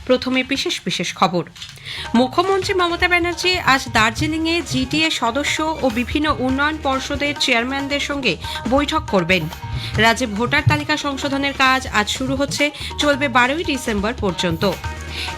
প্রথমে বিশেষ বিশেষ খবর। মুখ্যমন্ত্রী মমতা ব্যানার্জি আজ দার্জিলিংয়ে জিটিএ সদস্য ও বিভিন্ন উন্নয়ন পর্ষদের চেয়ারম্যানদের সঙ্গে বৈঠক করবেন। রাজ্যে ভোটার তালিকা সংশোধনের কাজ আজ শুরু হচ্ছে, চলবে 12ই ডিসেম্বর পর্যন্ত।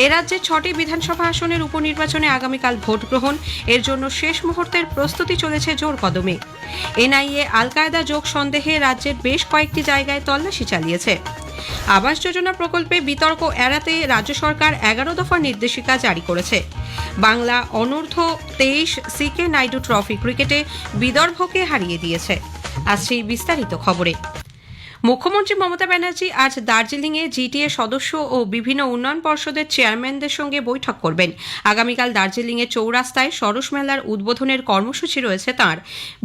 এ রাজ্যের 6টি বিধানসভা আসনের উপনির্বাচনে আগামীকাল ভোট গ্রহণ, এর জন্য শেষ মুহূর্তের প্রস্তুতি চলেছে জোর কদমে। এনআইএ আল কায়দা যোগ সন্দেহে রাজ্যের বেশ কয়েকটি জায়গায় তল্লাশি চালিয়েছে। আবাস যোজনা প্রকল্পে বিতর্ক এড়াতে রাজ্য সরকার 11 দফা নির্দেশিকা জারি করেছে। বাংলা অনূর্ধ্ব 23 সিকে নাইডু ট্রফি ক্রিকেটে বিদর্ভকে হারিয়ে দিয়েছে। আজ সেই বিস্তারিত খবরে। মুখ্যমন্ত্রী মমতা ব্যানার্জি আজ দার্জিলিংয়ে জিটিএ সদস্য ও বিভিন্ন উন্নয়ন পর্ষদের চেয়ারম্যানদের সঙ্গে বৈঠক করবেন। আগামীকাল দার্জিলিংয়ের চৌরাস্তায় সরস মেলার উদ্বোধনের কর্মসূচি রয়েছে তাঁর।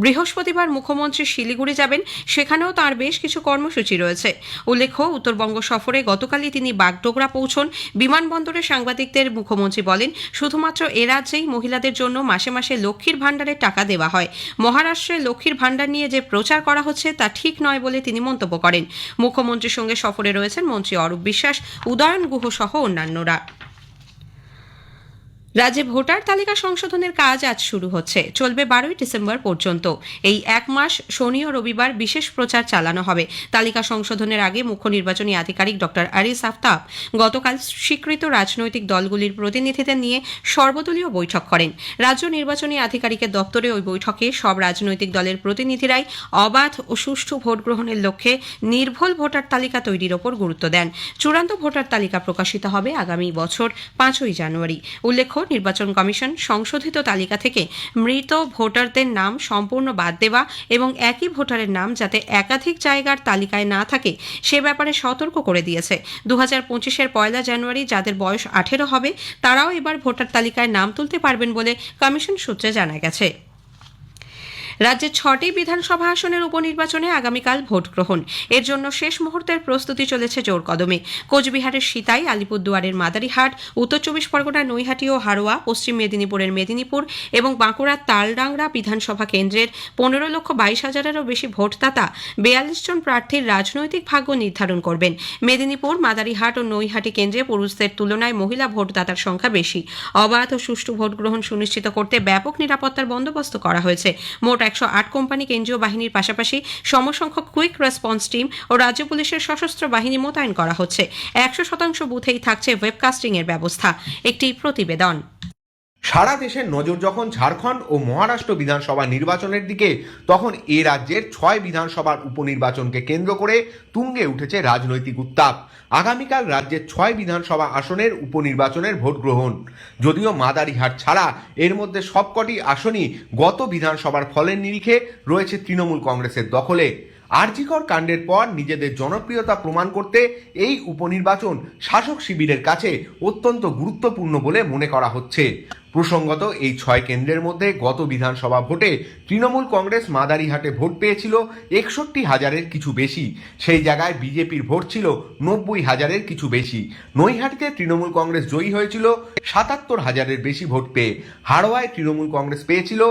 বৃহস্পতিবার মুখ্যমন্ত্রী শিলিগুড়ি যাবেন, সেখানেও তাঁর বেশ কিছু কর্মসূচি রয়েছে। উল্লেখ্য, উত্তরবঙ্গ সফরে গতকালই তিনি বাগডোগরা পৌঁছন। বিমানবন্দরে সাংবাদিকদের মুখ্যমন্ত্রী বলেন, শুধুমাত্র এ রাজ্যেই মহিলাদের জন্য মাসে মাসে লক্ষ্মীর ভাণ্ডারের টাকা দেওয়া হয়। মহারাষ্ট্রে লক্ষ্মীর ভাণ্ডার নিয়ে যে প্রচার করা হচ্ছে তা ঠিক নয় বলে তিনি মন্তব্য করেন। মুখ্যমন্ত্রীর সঙ্গে সফরে রয়েছেন মন্ত্রী অরূপ বিশ্বাস, উদয়ন গুহ সহ অন্যান্যরা। রাজ্যে ভোটার তালিকা সংশোধনের কাজ আজ শুরু হচ্ছে, চলবে 12ই ডিসেম্বর পর্যন্ত। এই এক মাস শনি ও রবিবার বিশেষ প্রচার চালানো হবে। তালিকা সংশোধনের আগে মুখ্য নির্বাচনী আধিকারিক ডক্টর আরিস আফতাব গতকাল স্বীকৃত রাজনৈতিক দলগুলির প্রতিনিধিদের নিয়ে সর্বদলীয় বৈঠক করেন। রাজ্য নির্বাচনী আধিকারিকের দপ্তরে ওই বৈঠকে সব রাজনৈতিক দলের প্রতিনিধিরাই অবাধ ও সুষ্ঠু ভোট গ্রহণের লক্ষ্যে নির্ভুল ভোটার তালিকা তৈরির ওপর গুরুত্ব দেন। চূড়ান্ত ভোটার তালিকা প্রকাশিত হবে আগামী বছর 5ই জানুয়ারি। উল্লেখ্য, নির্বাচন কমিশন সংশোধিত তালিকা থেকে মৃত ভোটারদের নাম সম্পূর্ণ বাদ দেওয়া এবং একই ভোটারের নাম যাতে একাধিক জায়গার তালিকায় না থাকে সে ব্যাপারে সতর্ক করে দিয়েছে। 2025-এর 1 জানুয়ারি যাদের বয়স 18 হবে তারাও এবার ভোটার তালিকায় নাম তুলতে পারবেন বলে কমিশন সূত্রে জানা গেছে। রাজ্যের 6টি বিধানসভা আসনের উপনির্বাচনে আগামীকাল ভোট গ্রহণ, এর জন্য শেষ মুহূর্তের প্রস্তুতি চলেছে জোর কদমে। কোচবিহারের সিতাই, আলিপুরদুয়ারের মাদারিহাট, উত্তর 24 পরগনার নৈহাটি ও হারোয়া, পশ্চিম মেদিনীপুরের মেদিনীপুর এবং বাঁকুড়ার তালডাংরা বিধানসভা কেন্দ্রের 15,22,000-এরও বেশি ভোটদাতা 42 জন প্রার্থীর রাজনৈতিক ভাগ্য নির্ধারণ করবেন। মেদিনীপুর, মাদারিহাট ও নৈহাটি কেন্দ্রে পুরুষদের তুলনায় মহিলা ভোটদাতার সংখ্যা বেশি। অবাধ ও সুষ্ঠু ভোট গ্রহণ সুনিশ্চিত করতে ব্যাপক নিরাপত্তার বন্দোবস্ত করা হয়েছে। মোট 108 কোম্পানি কেন্দ্রীয় বাহিনীর পাশাপাশি সমসংখ্যক কুইক রেসপন্স টিম ও রাজ্য পুলিশের সশস্ত্র বাহিনী মোতায়েন করা হচ্ছে। 100% বুথেই থাকছে ওয়েবকাস্টিং এর ব্যবস্থা। একটি প্রতিবেদন। সারা দেশের নজর যখন ঝাড়খণ্ড ও মহারাষ্ট্র বিধানসভা নির্বাচনের দিকে, তখন এ রাজ্যের 6 বিধানসভার উপনির্বাচনকে কেন্দ্র করে তুঙ্গে উঠেছে রাজনৈতিক উত্তাপ। আগামীকাল রাজ্যের 6 বিধানসভা আসনের উপনির্বাচনের ভোট গ্রহণ। যদিও মাদারিহাট ছাড়া এর মধ্যে সবকটি আসনই গত বিধানসভার ফলের নিরিখে রয়েছে তৃণমূল কংগ্রেসের দখলে। আরজিকর কাণ্ডের পর নিজেদের জনপ্রিয়তা প্রমাণ করতে এই উপনির্বাচন শাসক শিবিরের কাছে অত্যন্ত গুরুত্বপূর্ণ বলে মনে করা হচ্ছে। প্রসঙ্গত, এই 6 কেন্দ্রের মধ্যে গত বিধানসভা ভোটে তৃণমূল কংগ্রেস মাদারিহাটে ভোট পেয়েছিল 61,000-এর কিছু বেশি। সেই জায়গায় বিজেপির ভোট ছিল 90,000-এর কিছু বেশি। নৈহাটিতে তৃণমূল কংগ্রেস জয়ী হয়েছিল 77,000-এর বেশি ভোট পেয়ে। হাড়োয়ায় তৃণমূল কংগ্রেস পেয়েছিল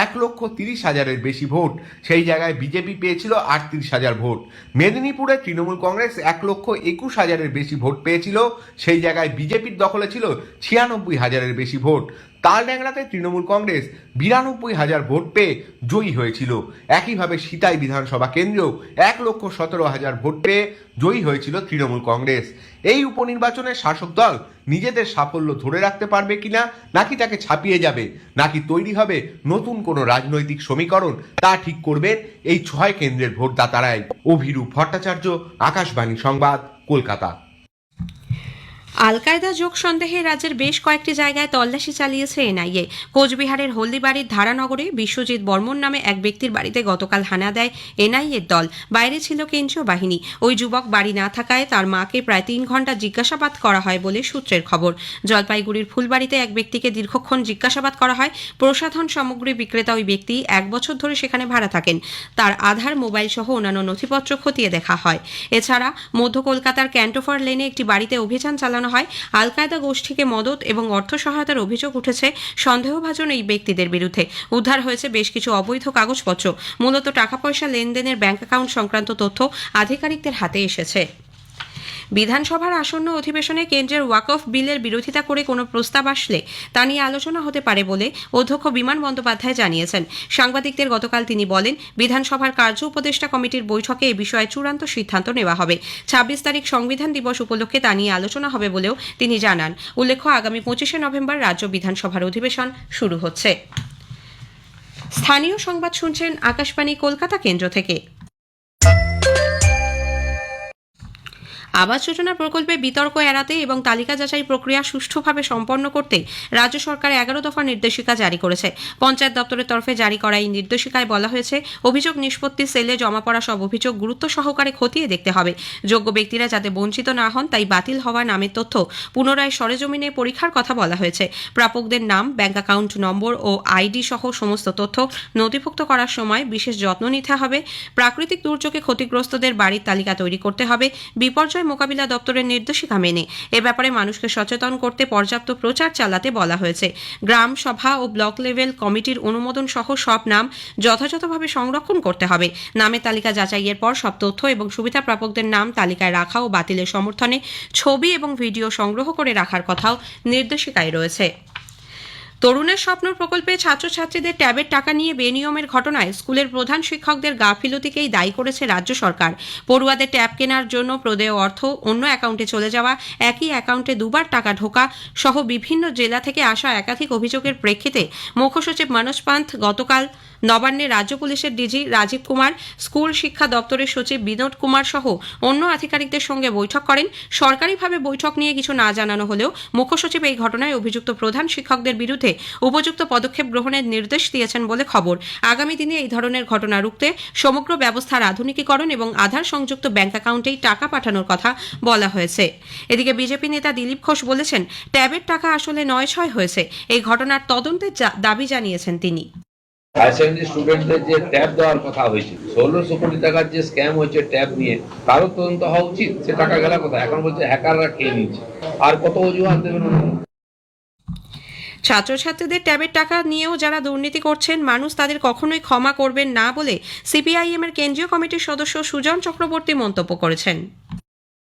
1,30,000-এর বেশি ভোট, সেই জায়গায় বিজেপি পেয়েছিল 38,000 ভোট। মেদিনীপুরে তৃণমূল কংগ্রেস 1,21,000-এর বেশি ভোট পেয়েছিল, সেই জায়গায় বিজেপির দখলে ছিল 96,000-এর বেশি ভোট। তালড্যাংরাতে তৃণমূল কংগ্রেস 92,000 ভোট পেয়ে জয়ী হয়েছিল। একইভাবে সিতাই বিধানসভা কেন্দ্রেও 1,17,000 ভোট পেয়ে জয়ী হয়েছিল তৃণমূল কংগ্রেস। এই উপনির্বাচনে শাসক দল নিজেদের সাফল্য ধরে রাখতে পারবে কিনা, নাকি তাকে ছাপিয়ে যাবে, নাকি তৈরি হবে নতুন কোনো রাজনৈতিক সমীকরণ, তা ঠিক করবেন এই 6 কেন্দ্রের ভোটদাতারাই। অভিরূপ ভট্টাচার্য, আকাশবাণী সংবাদ, কলকাতা। আল কায়দা যোগ সন্দেহে রাজ্যের বেশ কয়েকটি জায়গায় তল্লাশি চালিয়েছে এনআইএ। কোচবিহারের হলদিবাড়ির ধারানগরে বিশ্বজিৎ বর্মন নামে এক ব্যক্তির বাড়িতে গতকাল হানা দেয় এনআইএর দল। বাইরে ছিল কেন্দ্রীয় বাহিনী। ওই যুবক বাড়ি না থাকায় তার মাকে প্রায় 3 ঘণ্টা জিজ্ঞাসাবাদ করা হয় বলে সূত্রের খবর। জলপাইগুড়ির ফুলবাড়িতে এক ব্যক্তিকে দীর্ঘক্ষণ জিজ্ঞাসাবাদ করা হয়। প্রসাধন সামগ্রী বিক্রেতা ওই ব্যক্তি 1 বছর ধরে সেখানে ভাড়া থাকেন। তার আধার, মোবাইল সহ অন্যান্য নথিপত্র খতিয়ে দেখা হয়। এছাড়া মধ্য কলকাতার ক্যান্টোফার লেনে একটি বাড়িতে অভিযান চালানো হয়। আল কায়দা গোষ্ঠীকে মদত এবং অর্থ সহায়তার অভিযোগ উঠেছে সন্দেহভাজন এই ব্যক্তিদের বিরুদ্ধে। উদ্ধার হয়েছে বেশ কিছু অবৈধ কাগজপত্র। মূলত টাকা পয়সা লেনদেনের ব্যাংক অ্যাকাউন্ট সংক্রান্ত তথ্য আধিকারিকদের হাতে এসেছে। বিধানসভার আসন্ন অধিবেশনে কেন্দ্রের ওয়াকফ বিলের বিরোধিতা করে কোনো প্রস্তাব আসলে তা নিয়ে আলোচনা হতে পারে বলে অধ্যক্ষ বিমান বন্দ্যোপাধ্যায় জানিয়েছেন। সাংবাদিকদের গতকাল তিনি বলেন, বিধানসভার কার্য উপদেষ্টা কমিটির বৈঠকে এ বিষয়ে চূড়ান্ত সিদ্ধান্ত নেওয়া হবে। ২৬ তারিখ সংবিধান দিবস উপলক্ষে তা নিয়ে আলোচনা হবে বলেও তিনি জানান। উল্লেখ্য, আগামী ২৫শে নভেম্বর রাজ্য বিধানসভার অধিবেশন শুরু হচ্ছে। স্থানীয় সংবাদ শুনছেন আকাশবাণী কলকাতা কেন্দ্র থেকে। আবাস যোজনা প্রকল্পে বিতর্ক এড়াতে এবং তালিকা যাচাই প্রক্রিয়া সুষ্ঠুভাবে সম্পন্ন করতে রাজ্য সরকার ১১ দফা নির্দেশিকা জারি করেছে। পঞ্চায়েত দপ্তরের তরফে জারি করা এই নির্দেশিকায় বলা হয়েছে, অভিযোগ নিষ্পত্তি সেলে জমা পড়া সব অভিযোগ গুরুত্ব সহকারে খতিয়ে দেখতে হবে। যোগ্য ব্যক্তিরা যাতে বঞ্চিত না হন, তাই বাতিল হওয়া নামের তথ্য পুনরায় সরেজমিনে পরীক্ষার কথা বলা হয়েছে। প্রাপকদের নাম, ব্যাংক অ্যাকাউন্ট নম্বর ও আইডি সহ সমস্ত তথ্য নথিভুক্ত করার সময় বিশেষ যত্ন নিতে হবে। প্রাকৃতিক দুর্যোগে ক্ষতিগ্রস্তদের বাড়ির তালিকা তৈরি করতে হবে। বিপর্যয় মোকাবিলা দপ্তরের নির্দেশিকা মেনে এ ব্যাপারে মানুষকে সচেতন করতে পর্যাপ্ত প্রচার চালাতে বলা হয়েছে। গ্রাম সভা ও ব্লক লেভেল কমিটির অনুমোদন সহ সব নাম যথাযথভাবে সংরক্ষণ করতে হবে। নামের তালিকা যাচাইয়ের পর সব তথ্য এবং সুবিধা প্রাপকদের নাম তালিকায় রাখা ও বাতিলের সমর্থনে ছবি এবং ভিডিও সংগ্রহ করে রাখার কথাও নির্দেশিকায় রয়েছে। তরুণের স্বপ্ন প্রকল্পে ছাত্রছাত্রীদের ট্যাবের টাকা নিয়ে বেনিয়মের ঘটনায় স্কুলের প্রধান শিক্ষকদের গাফিলতিকেই দায়ী করেছে রাজ্য সরকার। পড়ুয়াদের ট্যাব কেনার জন্য প্রদেয় অর্থ অন্য অ্যাকাউন্টে চলে যাওয়া, একই অ্যাকাউন্টে দুবার টাকা ঢোকা সহ বিভিন্ন জেলা থেকে আসা একাধিক অভিযোগের প্রেক্ষিতে মুখ্য সচিব মনোজ পান্থ গতকাল নবান্নে রাজ্য পুলিশের ডিজি রাজীব কুমার, স্কুল শিক্ষা দপ্তরের সচিব বিনোদ কুমার সহ অন্য আধিকারিকদের সঙ্গে বৈঠক করেন। সরকারিভাবে বৈঠক নিয়ে কিছু না জানানো হলেও মুখ্য সচিব এই ঘটনায় অভিযুক্ত প্রধান শিক্ষকদের বিরুদ্ধে উপযুক্ত পদক্ষেপ গ্রহণের নির্দেশ দিয়েছেন বলে খবর। আগামী দিনে এই ধরনের ঘটনা রুখতে সমগ্র ব্যবস্থার আধুনিকীকরণ এবং আধার সংযুক্ত ব্যাংক অ্যাকাউন্টেই টাকা পাঠানোর কথা বলা হয়েছে। এদিকে বিজেপি নেতা দিলীপ ঘোষ বলেছেন, ট্যাবের টাকা আসলে নয়ছয় হয়েছে। এই ঘটনার তদন্তের দাবি জানিয়েছেন তিনি। হায়ার সেকেন্ডারি স্টুডেন্টদের যে ট্যাব দেওয়ার কথা হয়েছে, ১৬০০ কোটি টাকার যে স্ক্যাম হয়েছে ট্যাব নিয়ে, তারও তদন্ত হওয়া উচিত। সে টাকা গেল কোথায়? এখন বলছে হ্যাকাররা খেয়ে নিচ্ছে। আর কত অজুহাত দেবেন? ছাত্রছাত্রীদের ট্যাবের টাকা নিয়েও যারা দুর্নীতি করছেন, মানুষ তাদের কখনোই ক্ষমা করবেন না বলে সিপিআইএম এর কেন্দ্রীয় কমিটির সদস্য সুজন চক্রবর্তী মন্তব্য করেছেন।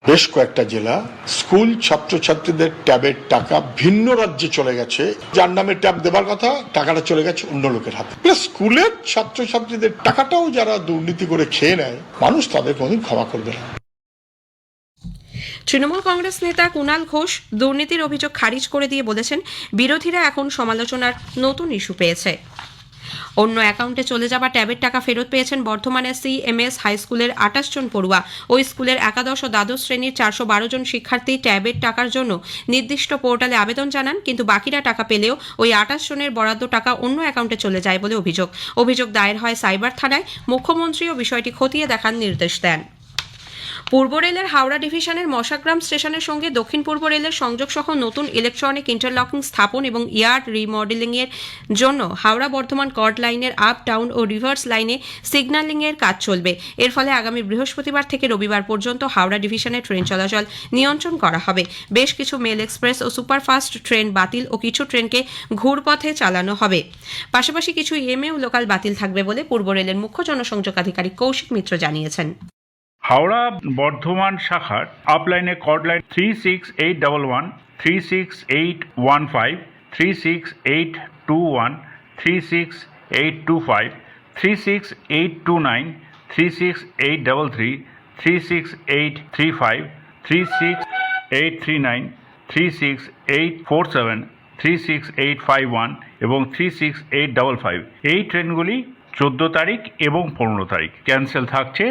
বেশ কয়েকটা জেলা স্কুল ছাত্রছাত্রীদের ট্যাবের টাকা ভিন্ন রাজ্যে চলে গেছে, যার নামে ট্যাব দেবার কথা টাকাটা চলে গেছে অন্য লোকের হাতে। প্লাস স্কুলের ছাত্রছাত্রীদের টাকাটাও যারা দুর্নীতি করে খেয়ে নেয়, মানুষ তাদের কোনোদিন ক্ষমা করবে না। তৃণমূল কংগ্রেস নেতা কুণাল ঘোষ দুর্নীতির অভিযোগ খারিজ করে দিয়ে বলেছেন, বিরোধীরা এখন সমালোচনার নতুন ইস্যু পেয়েছে। অন্য অ্যাকাউন্টে চলে যাওয়া ট্যাবের টাকা ফেরত পেয়েছেন বর্ধমানের CMS হাই স্কুলের ২৮ জন পড়ুয়া। ওই স্কুলের একাদশ ও দ্বাদশ শ্রেণীর ৪১২ জন শিক্ষার্থী ট্যাবের টাকার জন্য নির্দিষ্ট পোর্টালে আবেদন জানান, কিন্তু বাকিরা টাকা পেলেও ওই ২৮ জনের বরাদ্দ টাকা অন্য অ্যাকাউন্টে চলে যায় বলে অভিযোগ দায়ের হয় সাইবার থানায়। মুখ্যমন্ত্রীও বিষয়টি খতিয়ে দেখার নির্দেশ দেন। পূর্ব রেলের হাওড়া ডিভিশনের মশাগ্রাম স্টেশনের সঙ্গে দক্ষিণ পূর্ব রেলের সংযোগ সহ নতুন ইলেকট্রনিক ইন্টারলকিং স্থাপন এবং ইয়ার্ড রিমডেলিং এর জন্য হাওড়া বর্ধমান কর্ড লাইনের আপ ডাউন ও রিভার্স লাইনে সিগন্যালিং এর কাজ চলবে। এর ফলে আগামী বৃহস্পতিবার থেকে রবিবার পর্যন্ত হাওড়া ডিভিশনে ট্রেন চলাচল নিয়ন্ত্রণ করা হবে। বেশ কিছু মেল এক্সপ্রেস ও সুপারফাস্ট ট্রেন বাতিল ও কিছু ট্রেনকে ঘুরপথে চালানো হবে। পাশাপাশি কিছু EMA ও লোকাল বাতিল থাকবে বলে পূর্ব রেলের মুখ্য জনসংযোগ আধিকারিক কৌশিক মিত্র জানিয়েছেন। হাওড়া বর্ধমান শাখার আপলাইনে কর্ড লাইন 36811, 36815, 36821, 36825, 36829, 36833, 36835, 36839, 36847, 36851 এবং 36855 এই ট্রেনগুলি 14 তারিখ এবং 15 তারিখ ক্যান্সেল থাকছে।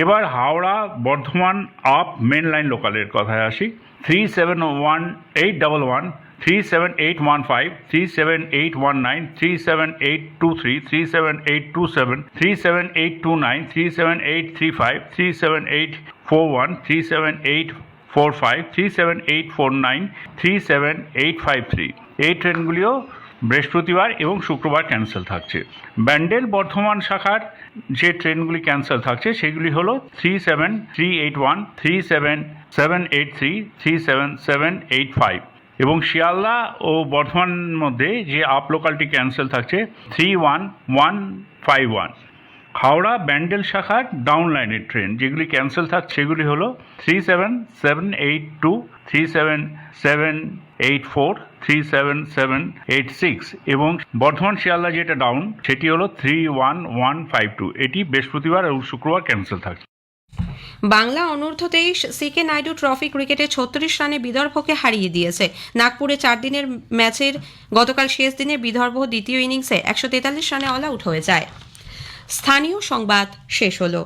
এবার Howrah Bardhaman up main line লোকালের কথায় আসি। 371-811, 37815, 37819, 37823, 37827, 37829, 37835, 37841, 37845, 37849, 37853 এই ট্রেনগুলিও বৃহস্পতিবার এবং শুক্রবার ক্যান্সেল থাকছে। ব্যান্ডেল বর্ধমান শাখার যে ট্রেনগুলি ক্যান্সেল থাকছে সেগুলি হলো 37381, 37783, 37785 এবং শিয়ালদা ও বর্ধমান মধ্যে যে আপ লোকালটি ক্যান্সেল থাকছে 31151। হাওড়া ব্যান্ডেল শাখার ডাউন লাইনের ট্রেন যেগুলি ক্যান্সেল থাকছে সেগুলি হলো 37782, 37784, 37786 এবং বর্ধমান শিয়ালদা যেটা ডাউন সেটি হলো 31152। এটি বৃহস্পতিবার এবং শুক্রবার ক্যান্সেল থাকছে। বাংলা অনূর্ধ্ব 23 সিকে নাইডু ট্রফি ক্রিকেটে 36 রানে বিদর্ভকে হারিয়ে দিয়েছে। নাগপুরে 4 দিনের ম্যাচের গতকাল শেষ দিনে বিদর্ভ দ্বিতীয় ইনিংসে 143 রানে অল আউট হয়ে যায়। স্থানীয় সংবাদ শেষ হলো।